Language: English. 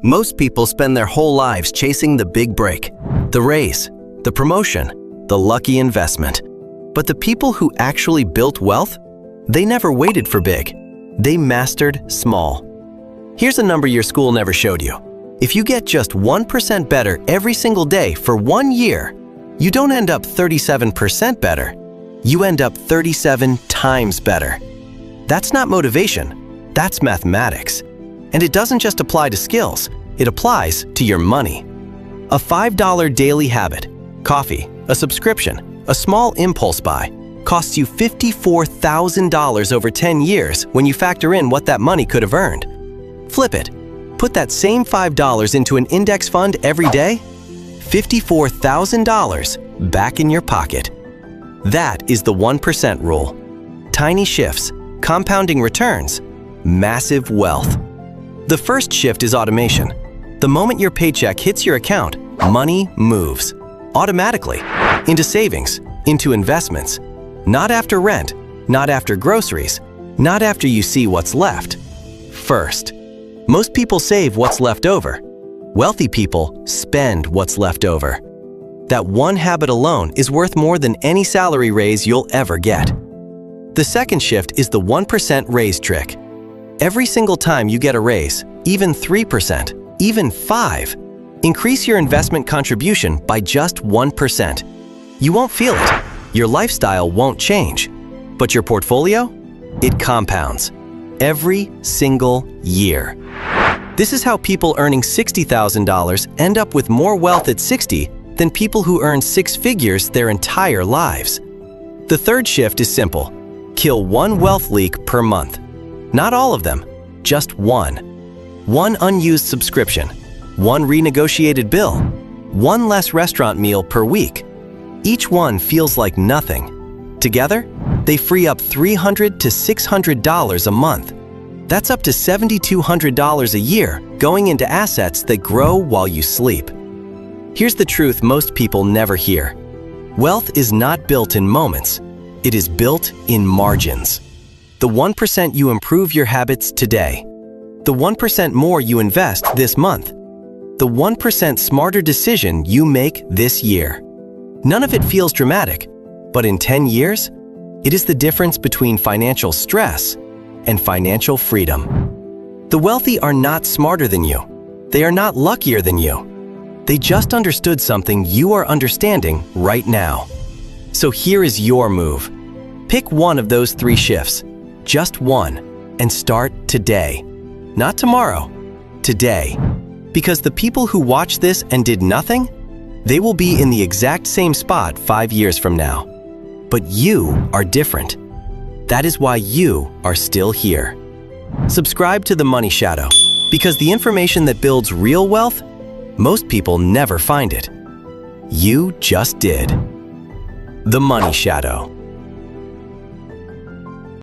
Most people spend their whole lives chasing the big break, the raise, the promotion, the lucky investment. But the people who actually built wealth, they never waited for big. They mastered small. Here's a number your school never showed you. If you get just 1% better every single day for 1 year, you don't end up 37% better. You end up 37 times better. That's not motivation, that's mathematics. And it doesn't just apply to skills, it applies to your money. A $5 daily habit, coffee, a subscription, a small impulse buy, costs you $54,000 over 10 years when you factor in what that money could have earned. Flip it. Put that same $5 into an index fund every day, $54,000 back in your pocket. That is the 1% rule. Tiny shifts, compounding returns, massive wealth. The first shift is automation. The moment your paycheck hits your account, money moves automatically into savings, into investments. Not after rent, not after groceries, not after you see what's left. First. Most people save what's left over. Wealthy people spend what's left over. That one habit alone is worth more than any salary raise you'll ever get. The second shift is the 1% raise trick. Every single time you get a raise, even 3%, even 5%, increase your investment contribution by just 1%. You won't feel it. Your lifestyle won't change. But your portfolio? It compounds. Every single year. This is how people earning $60,000 end up with more wealth at 60 than people who earn 6 figures their entire lives. The third shift is simple. Kill one wealth leak per month. Not all of them, just one. One unused subscription, one renegotiated bill, one less restaurant meal per week. Each one feels like nothing. Together, they free up $300 to $600 a month. That's up to $7,200 a year going into assets that grow while you sleep. Here's the truth most people never hear. Wealth is not built in moments. It is built in margins. The 1% you improve your habits today. The 1% more you invest this month. The 1% smarter decision you make this year. None of it feels dramatic, but in 10 years, it is the difference between financial stress and financial freedom. The wealthy are not smarter than you. They are not luckier than you. They just understood something you are understanding right now. So here is your move. Pick one of those 3 shifts, just one, and start today. Not tomorrow, today. Because the people who watch this and did nothing, they will be in the exact same spot 5 years from now. But you are different. That is why you are still here. Subscribe to The Money Shadow, because the information that builds real wealth, most people never find it. You just did. The Money Shadow.